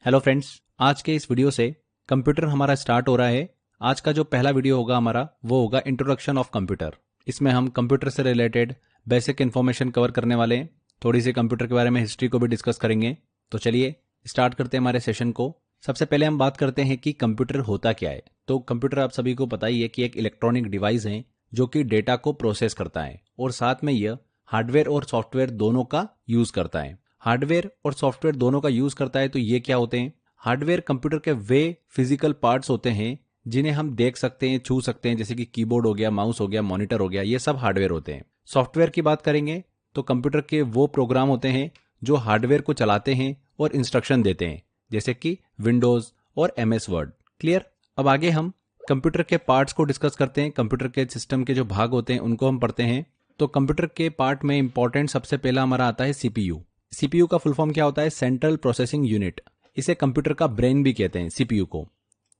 Hello friends, आज के इस वीडियो से कंप्यूटर हमारा स्टार्ट हो रहा है। आज का जो पहला वीडियो होगा हमारा वो होगा इंट्रोडक्शन ऑफ कंप्यूटर। इसमें हम कंप्यूटर से रिलेटेड बेसिक इन्फॉर्मेशन कवर करने वाले हैं। थोड़ी सी कंप्यूटर के बारे में हिस्ट्री को भी डिस्कस करेंगे। तो चलिए स्टार्ट करते हैं हमारे सेशन को। सबसे पहले हम बात करते हैं कि कंप्यूटर होता क्या है। तो कंप्यूटर आप सभी को पता ही है कि एक इलेक्ट्रॉनिक डिवाइस है जो कि डेटा को प्रोसेस करता है और साथ में यह हार्डवेयर और सॉफ्टवेयर दोनों का यूज करता है। हार्डवेयर और सॉफ्टवेयर दोनों का यूज करता है तो ये क्या होते हैं? हार्डवेयर कंप्यूटर के वे फिजिकल पार्ट्स होते हैं जिन्हें हम देख सकते हैं, छू सकते हैं, जैसे कि कीबोर्ड हो गया, माउस हो गया, मॉनिटर हो गया, ये सब हार्डवेयर होते हैं। सॉफ्टवेयर की बात करेंगे तो कंप्यूटर के वो प्रोग्राम होते हैं जो हार्डवेयर को चलाते हैं और इंस्ट्रक्शन देते हैं, जैसे कि विंडोज और MS वर्ड। क्लियर? अब आगे हम कंप्यूटर के पार्ट्स को डिस्कस करते हैं। कंप्यूटर के सिस्टम के जो भाग होते हैं उनको हम पढ़ते हैं। तो कंप्यूटर के पार्ट में इंपॉर्टेंट सबसे पहला हमारा आता है CPU। CPU का फुल फॉर्म क्या होता है? Central processing unit. इसे कंप्यूटर का ब्रेन भी कहते हैं CPU को।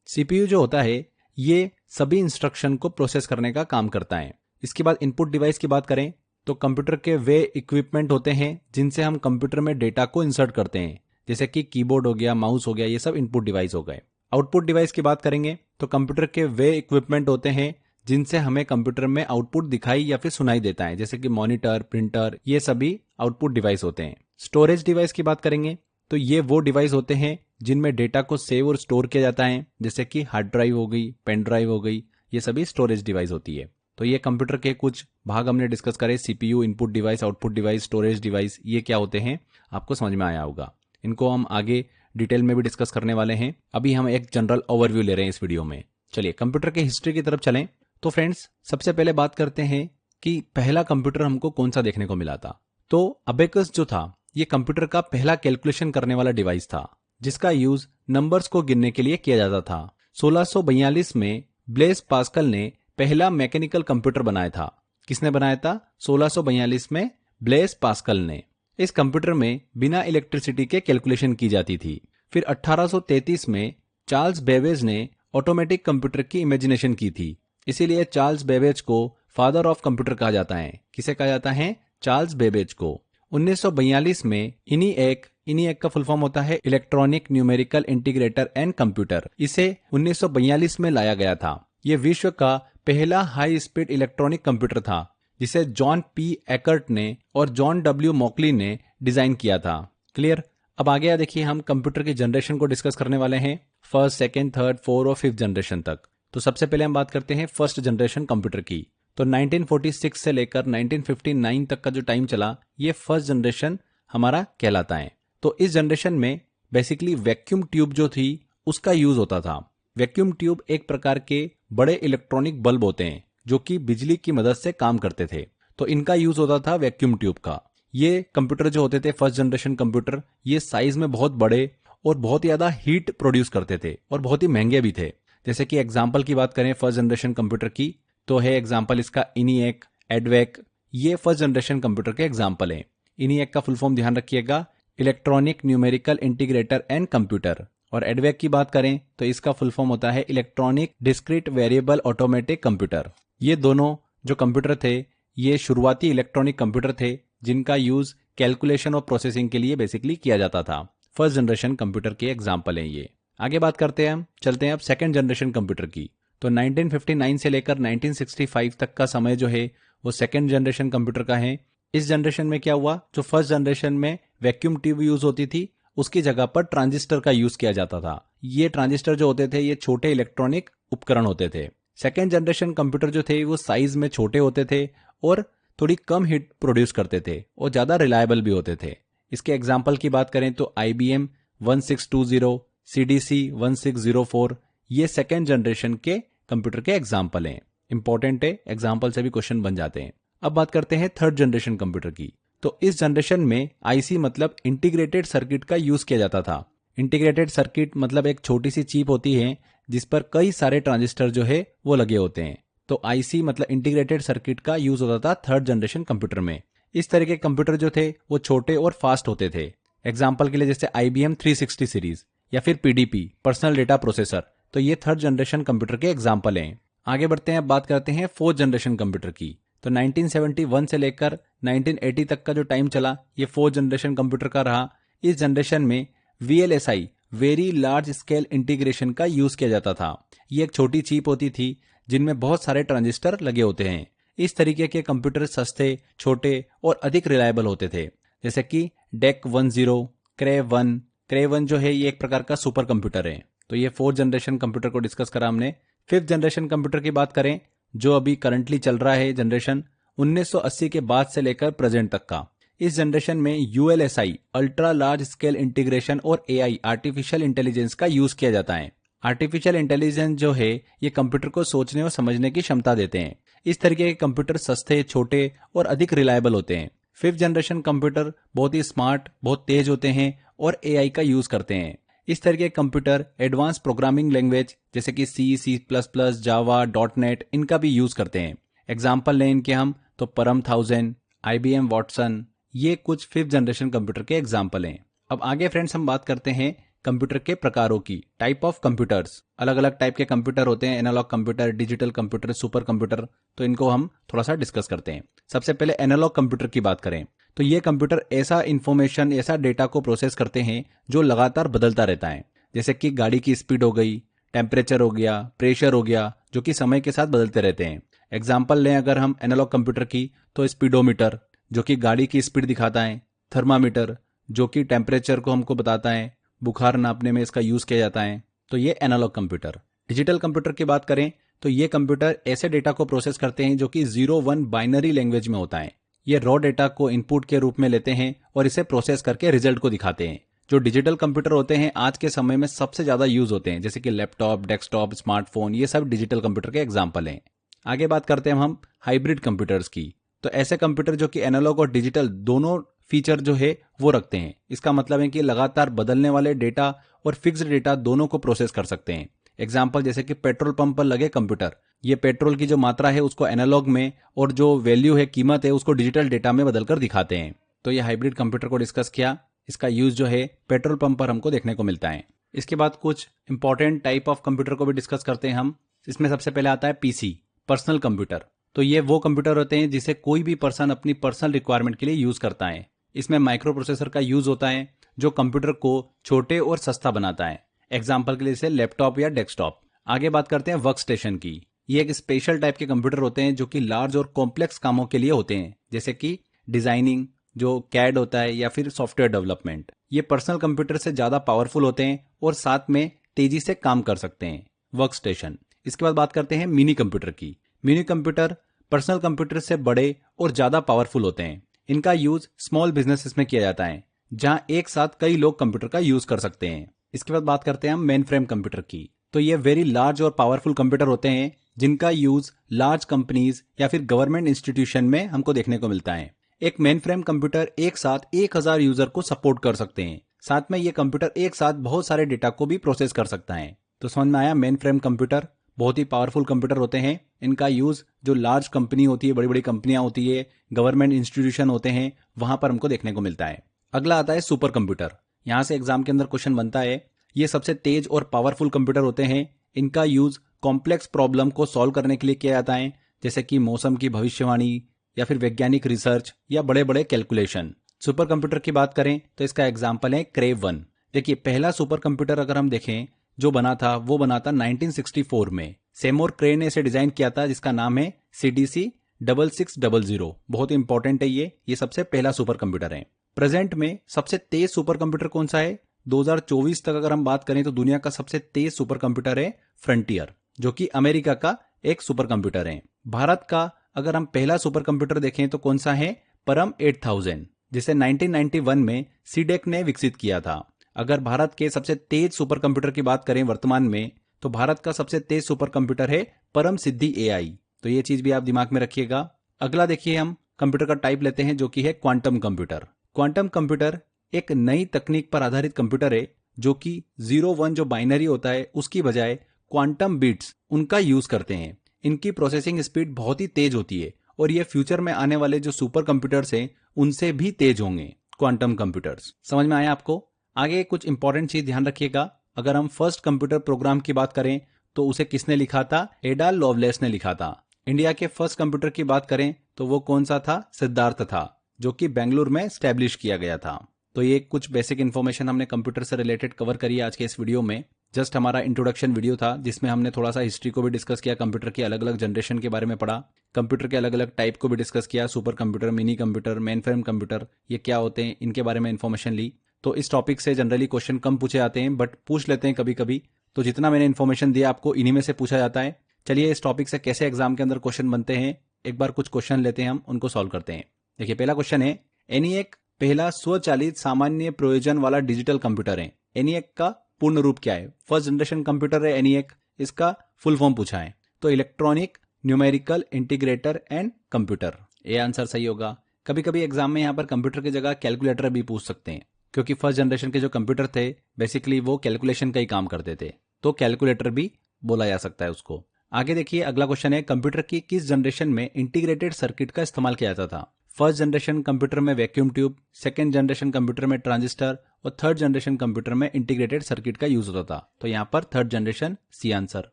CPU जो होता है ये सभी इंस्ट्रक्शन को प्रोसेस करने का काम करता है। इसके बाद इनपुट डिवाइस की बात करें तो कंप्यूटर के वे इक्विपमेंट होते हैं जिनसे हम कंप्यूटर में डेटा को इंसर्ट करते हैं, जैसे कि कीबोर्ड हो गया, माउस हो गया, ये सब इनपुट डिवाइस हो गए। आउटपुट डिवाइस की बात करेंगे तो कंप्यूटर के वे इक्विपमेंट होते हैं जिनसे हमें कंप्यूटर में आउटपुट दिखाई या फिर सुनाई देता है, जैसे कि मॉनिटर, प्रिंटर, ये सभी आउटपुट डिवाइस होते हैं। स्टोरेज डिवाइस की बात करेंगे तो ये वो डिवाइस होते हैं जिनमें डेटा को सेव और स्टोर किया जाता है, जैसे कि हार्ड ड्राइव हो गई, पेन ड्राइव हो गई, ये सभी स्टोरेज डिवाइस होती है। तो ये कंप्यूटर के कुछ भाग हमने डिस्कस करे। CPU, input device, output device, storage device, ये क्या होते हैं आपको समझ में आया होगा। इनको हम आगे डिटेल में भी डिस्कस करने वाले हैं। अभी हम एक जनरल ओवरव्यू ले रहे हैं इस वीडियो में। चलिए कंप्यूटर के हिस्ट्री की तरफ चलें। तो फ्रेंड्स, सबसे पहले बात करते हैं कि पहला कंप्यूटर हमको कौन सा देखने को मिला था। तो अबेकस जो था ये कंप्यूटर का पहला कैलकुलेशन करने वाला डिवाइस था जिसका यूज नंबर्स को गिनने के लिए किया जाता था। 1642 में ब्लेस पास्कल ने पहला मैकेनिकल कंप्यूटर बनाया था। किसने बनाया था? 1642 में ब्लेस पास्कल ने। इस कंप्यूटर में बिना इलेक्ट्रिसिटी के कैलकुलेशन की जाती थी। फिर 1833 में चार्ल्स बेबेज ने ऑटोमेटिक कंप्यूटर की इमेजिनेशन की थी। इसीलिए चार्ल्स बेबेज को फादर ऑफ कंप्यूटर कहा जाता है। किसे कहा जाता है? चार्ल्स बेबेज को। 1942 में इनिएक का फुल फॉर्म होता है electronic numerical integrator and computer. इसे 1942 में लाया गया था। यह विश्व का पहला हाई स्पीड इलेक्ट्रॉनिक कंप्यूटर था जिसे जॉन P. एकर्ट ने और जॉन W. मॉकली ने डिजाइन किया था। क्लियर? अब आगे देखिए हम कंप्यूटर की जनरेशन को डिस्कस करने वाले हैं, फर्स्ट, सेकेंड, थर्ड, फोर्थ और फिफ्थ जनरेशन तक। तो सबसे पहले हम बात करते हैं फर्स्ट जनरेशन कंप्यूटर की। तो 1946 से लेकर 1959 तक का जो टाइम चला ये फर्स्ट जनरेशन हमारा कहलाता है। तो इस जनरेशन में बेसिकली वैक्यूम ट्यूब जो थी उसका यूज होता था। वैक्यूम ट्यूब एक प्रकार के बड़े इलेक्ट्रॉनिक बल्ब होते हैं जो कि बिजली की मदद से काम करते थे। तो इनका यूज होता था वैक्यूम ट्यूब का। ये कंप्यूटर जो होते थे फर्स्ट जनरेशन कंप्यूटर, ये साइज में बहुत बड़े और बहुत ज्यादा हीट प्रोड्यूस करते थे और बहुत ही महंगे भी थे। जैसे कि एग्जाम्पल की बात करें फर्स्ट जनरेशन कंप्यूटर की तो है एग्जाम्पल इसका इनिएक, एडवेक, ये फर्स्ट जनरेशन कंप्यूटर के एग्जाम्पल हैं। इनिएक का फुल फॉर्म ध्यान रखिएगा, electronic numerical integrator and computer. और एडवेक की बात करें तो इसका फुल फॉर्म होता है electronic discrete variable automatic computer. ये दोनों जो कंप्यूटर थे ये शुरुआती इलेक्ट्रॉनिक कंप्यूटर थे जिनका यूज कैलकुलेशन और प्रोसेसिंग के लिए बेसिकली किया जाता था। फर्स्ट जनरेशन कंप्यूटर के एग्जाम्पल हैं ये। आगे बात करते हैं हम, चलते हैं अब सेकेंड जनरेशन कंप्यूटर की। तो 1959 से लेकर 1965 तक का समय जो है वो सेकेंड जनरेशन कंप्यूटर का है। इस जनरेशन में क्या हुआ, जो फर्स्ट जनरेशन में वैक्यूम ट्यूब यूज होती थी उसकी जगह पर ट्रांजिस्टर का यूज किया जाता था। ये ट्रांजिस्टर जो होते थे ये छोटे इलेक्ट्रॉनिक उपकरण होते थे। सेकेंड जनरेशन कंप्यूटर जो थे वो साइज में छोटे होते थे और थोड़ी कम हीट प्रोड्यूस करते थे और ज्यादा रिलायबल भी होते थे। इसके एग्जाम्पल की बात करें तो IBM 1620, CDC 1604, ये सेकेंड जनरेशन के कंप्यूटर के एग्जाम्पल हैं। इंपॉर्टेंट है, एग्जाम्पल से भी क्वेश्चन बन जाते हैं। अब बात करते हैं थर्ड जनरेशन कंप्यूटर की। तो इस जनरेशन में IC मतलब इंटीग्रेटेड सर्किट का यूज किया जाता था। इंटीग्रेटेड सर्किट मतलब एक छोटी सी चिप होती है जिस पर कई सारे ट्रांजिस्टर जो है वो लगे होते हैं। तो IC मतलब इंटीग्रेटेड सर्किट का यूज होता था थर्ड जनरेशन कंप्यूटर में। इस तरह के कंप्यूटर जो थे वो छोटे और फास्ट होते थे। एग्जाम्पल के लिए जैसे IBM 360 सीरीज या फिर PDP, पर्सनल डेटा प्रोसेसर। तो ये थर्ड जनरेशन कंप्यूटर के एग्जाम्पल हैं। आगे बढ़ते हैं, अब बात करते हैं फोर्थ जनरेशन कंप्यूटर की। तो 1971 से लेकर 1980 तक का जो टाइम चला ये फोर्थ जनरेशन कंप्यूटर का रहा। इस जनरेशन में VLSI very large scale integration का यूज किया जाता था। ये एक छोटी चिप होती थी जिनमें बहुत सारे ट्रांजिस्टर लगे होते हैं। इस तरीके के कंप्यूटर सस्ते, छोटे और अधिक रिलायबल होते थे। जैसे कि डेक 10, क्रे 1 जो है ये एक प्रकार का सुपर कंप्यूटर है। तो ये 4th जनरेशन कंप्यूटर को डिस्कस करा हमने। 5th जनरेशन कंप्यूटर की बात करें, जो अभी करंटली चल रहा है जनरेशन 1980 के बाद से लेकर प्रेजेंट तक का। इस जनरेशन में ULSI ultra large scale integration और AI आर्टिफिशियल इंटेलिजेंस का यूज किया जाता है। आर्टिफिशियल इंटेलिजेंस जो है ये कंप्यूटर को सोचने और समझने की क्षमता देते हैं। इस तरीके के कंप्यूटर सस्ते, छोटे और अधिक रिलायबल होते हैं। 5th जनरेशन कंप्यूटर बहुत ही स्मार्ट, बहुत तेज होते हैं और AI का यूज करते हैं। इस तरह के कंप्यूटर एडवांस प्रोग्रामिंग लैंग्वेज जैसे कि C++, जावा, .NET इनका भी यूज करते हैं। एग्जाम्पल लें इनके हम तो परम 1000, IBM वाटसन, ये कुछ 5th जनरेशन कंप्यूटर के एग्जाम्पल हैं। अब आगे फ्रेंड्स हम बात करते हैं कंप्यूटर के प्रकारों की, टाइप ऑफ कंप्यूटर्स। अलग अलग टाइप के कंप्यूटर होते हैं, analogue computer, digital computer, super computer. तो इनको हम थोड़ा सा डिस्कस करते हैं। सबसे पहले एनालॉग कंप्यूटर की बात करें तो ये कंप्यूटर ऐसा इंफॉर्मेशन, ऐसा डेटा को प्रोसेस करते हैं जो लगातार बदलता रहता है। जैसे कि गाड़ी की स्पीड हो गई, टेम्परेचर हो गया, प्रेशर हो गया, जो कि समय के साथ बदलते रहते हैं। एग्जाम्पल लें अगर हम एनालॉग कंप्यूटर की तो स्पीडोमीटर जो कि गाड़ी की स्पीड दिखाता है, थर्मामीटर जो कि टेम्परेचर को हमको बताता है, बुखार नापने में इसका यूज किया जाता है। तो ये एनालॉग कंप्यूटर। डिजिटल कंप्यूटर की बात करें तो ये कंप्यूटर ऐसे डेटा को प्रोसेस करते हैं जो कि 0-1 बाइनरी लैंग्वेज में होता है। ये रॉ डेटा को इनपुट के रूप में लेते हैं और इसे प्रोसेस करके रिजल्ट को दिखाते हैं। जो डिजिटल कंप्यूटर होते हैं आज के समय में सबसे ज्यादा यूज होते हैं, जैसे कि लैपटॉप, डेस्कटॉप, स्मार्टफोन, ये सब डिजिटल कंप्यूटर के एग्जाम्पल हैं। आगे बात करते हैं हम हाइब्रिड कंप्यूटर्स की। तो ऐसे कंप्यूटर जो कि एनालॉग और डिजिटल दोनों फीचर जो है वो रखते हैं। इसका मतलब है कि लगातार बदलने वाले डेटा और फिक्स्ड डेटा दोनों को प्रोसेस कर सकते हैं। एग्जाम्पल जैसे कि पेट्रोल पंप पर लगे कंप्यूटर, ये पेट्रोल की जो मात्रा है उसको एनालॉग में और जो वैल्यू है, कीमत है, उसको डिजिटल डेटा में बदलकर दिखाते हैं। तो ये हाइब्रिड कंप्यूटर को डिस्कस किया। इसका यूज जो है पेट्रोल पंप पर हमको देखने को मिलता है। इसके बाद कुछ इंपॉर्टेंट टाइप ऑफ कंप्यूटर को भी डिस्कस करते हैं हम। इसमें सबसे पहले आता है PC, पर्सनल कंप्यूटर। तो ये वो कंप्यूटर होते हैं जिसे कोई भी पर्सन अपनी पर्सनल रिक्वायरमेंट के लिए यूज करता है। इसमें माइक्रो प्रोसेसर का यूज होता है जो कंप्यूटर को छोटे और सस्ता बनाता है। एग्जाम्पल के लिए जैसे लैपटॉप या डेस्कटॉप। आगे बात करते हैं वर्क स्टेशन की। ये एक स्पेशल टाइप के कंप्यूटर होते हैं जो कि लार्ज और कॉम्प्लेक्स कामों के लिए होते हैं, जैसे कि डिजाइनिंग, जो कैड होता है, या फिर सॉफ्टवेयर डेवलपमेंट। ये पर्सनल कंप्यूटर से ज्यादा पावरफुल होते हैं और साथ में तेजी से काम कर सकते हैं। Work station. इसके बाद बात करते हैं मिनी कंप्यूटर की। मिनी कंप्यूटर पर्सनल कंप्यूटर से बड़े और ज्यादा पावरफुल होते हैं। इनका यूज स्मॉल बिजनेसेस में किया जाता है, जहां एक साथ कई लोग कंप्यूटर का यूज कर सकते हैं। इसके बाद बात करते हैं हम मेन फ्रेम कंप्यूटर की। तो ये वेरी लार्ज और पावरफुल कंप्यूटर होते हैं जिनका यूज लार्ज कंपनीज या फिर गवर्नमेंट इंस्टीट्यूशन में हमको देखने को मिलता है। एक मेन फ्रेम कंप्यूटर एक साथ 1000 यूजर को सपोर्ट कर सकते हैं। साथ में ये कंप्यूटर एक साथ बहुत सारे डेटा को भी प्रोसेस कर सकता है। तो समझ में आया, मेन फ्रेम कंप्यूटर बहुत ही पावरफुल कंप्यूटर होते हैं। इनका यूज जो लार्ज कंपनी होती है, बड़ी बड़ी कंपनियां होती है, गवर्नमेंट इंस्टीट्यूशन होते हैं, वहां पर हमको देखने को मिलता है। अगला आता है सुपर कंप्यूटर। यहां से एग्जाम के अंदर क्वेश्चन बनता है। ये सबसे तेज और पावरफुल कंप्यूटर होते हैं। इनका यूज कॉम्प्लेक्स प्रॉब्लम को सॉल्व करने के लिए किया जाता है, जैसे कि मौसम की भविष्यवाणी या फिर वैज्ञानिक रिसर्च या बड़े बड़े कैलकुलेशन। सुपर कंप्यूटर की बात करें तो इसका एग्जाम्पल है क्रे 1। देखिए, पहला सुपर कंप्यूटर अगर हम देखें जो बना था वो बना था 1964 में। सेमोर क्रे ने इसे डिजाइन किया था, जिसका नाम है CDC 6600। बहुत इंपॉर्टेंट है ये सबसे पहला सुपर कंप्यूटर है। प्रेजेंट में सबसे तेज सुपर कंप्यूटर कौन सा है? 2024 तक अगर हम बात करें तो दुनिया का सबसे तेज सुपर कंप्यूटर है फ्रंटियर, जो कि अमेरिका का एक सुपर कंप्यूटर है। भारत का अगर हम पहला सुपर कंप्यूटर देखें तो कौन सा है? परम 8000, जिसे 1991 में सीडेक ने विकसित किया था। अगर भारत के सबसे तेज सुपर कंप्यूटर की बात करें वर्तमान में, तो भारत का सबसे तेज सुपर कंप्यूटर है परम सिद्धि AI। तो ये चीज भी आप दिमाग में रखिएगा। अगला देखिए, हम कंप्यूटर का टाइप लेते हैं जो कि है क्वांटम कंप्यूटर। क्वांटम कंप्यूटर एक नई तकनीक पर आधारित कंप्यूटर है जो कि 0-1 जो बाइनरी होता है उसकी बजाय क्वांटम बिट्स उनका यूज करते हैं। इनकी प्रोसेसिंग स्पीड बहुत ही तेज होती है और ये फ्यूचर में आने वाले जो सुपर कंप्यूटर्स हैं उनसे भी तेज होंगे क्वांटम कंप्यूटर्स। समझ में आया आपको? आगे कुछ इंपॉर्टेंट चीज ध्यान रखिएगा। अगर हम फर्स्ट कंप्यूटर प्रोग्राम की बात करें तो उसे किसने लिखा था? एडा लवलेस ने लिखा था। इंडिया के फर्स्ट कंप्यूटर की बात करें तो वो कौन सा था? सिद्धार्थ था, जो कि बेंगलुरु में स्टैब्लिश किया गया था। तो ये कुछ बेसिक इन्फॉर्मेशन हमने कंप्यूटर से रिलेटेड कवर करी है आज के इस वीडियो में। जस्ट हमारा इंट्रोडक्शन वीडियो था जिसमें हमने थोड़ा सा हिस्ट्री को भी डिस्कस किया, कंप्यूटर की अलग अलग जनरेशन के बारे में पढ़ा, कंप्यूटर के अलग अलग टाइप को भी डिस्कस किया, super computer, mini computer, main frame computer ये क्या होते हैं इनके बारे में इन्फॉर्मेशन ली। तो इस टॉपिक से जनरली क्वेश्चन कम पूछे जाते हैं बट पूछ लेते हैं कभी कभी, तो जितना मैंने इन्फॉर्मेशन दिया आपको इन्हीं में से पूछा जाता है। चलिए इस टॉपिक से कैसे एग्जाम के अंदर क्वेश्चन बनते हैं एक बार कुछ क्वेश्चन लेते हैं, हम उनको सॉल्व करते हैं। देखिए पहला क्वेश्चन है, एनीएक पहला स्वचालित सामान्य प्रयोजन वाला डिजिटल कंप्यूटर है। एनीएक का पूर्ण रूप क्या है? फर्स्ट जनरेशन कंप्यूटर है एनीएक, इसका फुल फॉर्म पूछा है तो electronic numerical integrator and computer, ये आंसर सही होगा। कभी कभी एग्जाम में यहाँ पर कंप्यूटर की जगह कैलकुलेटर भी पूछ सकते हैं क्योंकि फर्स्ट जनरेशन के जो कंप्यूटर थे बेसिकली वो कैलकुलेशन का ही काम करते थे, तो कैलकुलेटर भी बोला जा सकता है उसको। आगे देखिए अगला क्वेश्चन है, कंप्यूटर की किस जनरेशन में इंटीग्रेटेड सर्किट का इस्तेमाल किया जाता था? फर्स्ट जनरेशन कंप्यूटर में vacuum tube, second generation computer में ट्रांजिस्टर और थर्ड जनरेशन कंप्यूटर में इंटीग्रेटेड सर्किट का यूज होता था। तो यहाँ पर third generation C answer.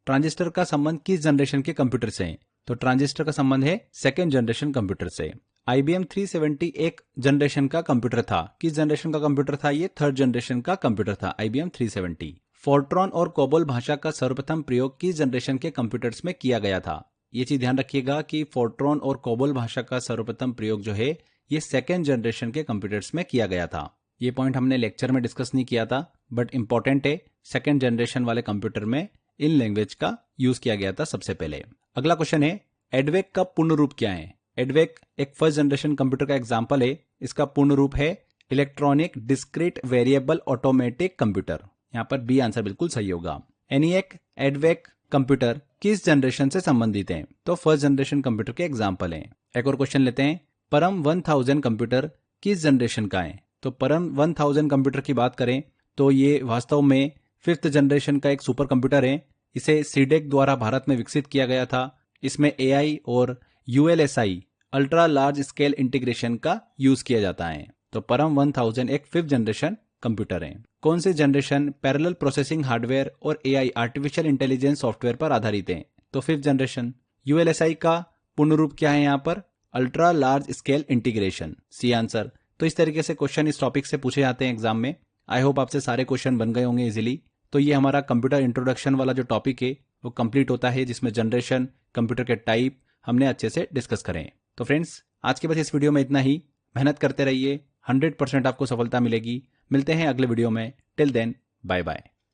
Transistor का संबंध किस जनरेशन के कंप्यूटर से है? तो ट्रांजिस्टर का संबंध है सेकेंड जनरेशन कंप्यूटर से। IBM 370 एक जनरेशन का कंप्यूटर था, किस जनरेशन का कंप्यूटर था? ये थर्ड जनरेशन का कंप्यूटर था IBM 370। फोर्ट्रॉन और कोबोल भाषा का सर्वप्रथम प्रयोग किस जनरेशन के कंप्यूटर्स में किया गया था? ये चीज ध्यान रखिएगा कि फोर्ट्रॉन और कोबोल भाषा का सर्वप्रथम प्रयोग जो है ये सेकेंड जनरेशन के कंप्यूटर्स में किया गया था। ये पॉइंट हमने लेक्चर में डिस्कस नहीं किया था बट इंपॉर्टेंट है, सेकेंड जनरेशन वाले कंप्यूटर में इन लैंग्वेज का यूज किया गया था सबसे पहले। अगला क्वेश्चन है, एडवेक का पूर्ण रूप क्या है? एडवेक एक फर्स्ट जनरेशन कंप्यूटर का एग्जाम्पल है, इसका पूर्ण रूप है electronic discrete variable automatic computer. यहाँ पर बी आंसर बिल्कुल सही होगा। एनीएक, एडवेक कंप्यूटर किस जनरेशन से संबंधित हैं? तो फर्स्ट जनरेशन कंप्यूटर के एग्जाम्पल हैं। एक और क्वेश्चन लेते हैं, परम 1000 कंप्यूटर किस जनरेशन का है? तो परम 1000 कंप्यूटर की बात करें तो ये वास्तव में फिफ्थ जनरेशन का एक सुपर कंप्यूटर है। इसे सीडेक द्वारा भारत में विकसित किया गया था। इसमें AI और ULSI ultra large scale integration का यूज किया जाता है। तो परम 1000 एक फिफ्थ जनरेशन कंप्यूटर है। कौन सी जनरेशन पैरेलल प्रोसेसिंग हार्डवेयर और AI आर्टिफिशियल इंटेलिजेंस सॉफ्टवेयर पर आधारित है? तो फिफ्थ जनरेशन। ULSI का पूर्ण रूप क्या है? यहाँ पर ultra large scale integration, C answer. तो इस तरीके से क्वेश्चन इस टॉपिक से पूछे जाते हैं एग्जाम में। आई होप आपसे सारे क्वेश्चन बन गए होंगे इजीली। तो ये हमारा कंप्यूटर इंट्रोडक्शन वाला जो टॉपिक है वो कंप्लीट होता है जिसमें जनरेशन, कंप्यूटर के टाइप हमने अच्छे से डिस्कस करें। तो फ्रेंड्स आज के बस इस वीडियो में इतना ही। मेहनत करते रहिए, 100% आपको सफलता मिलेगी। मिलते हैं अगले वीडियो में। Till then bye bye.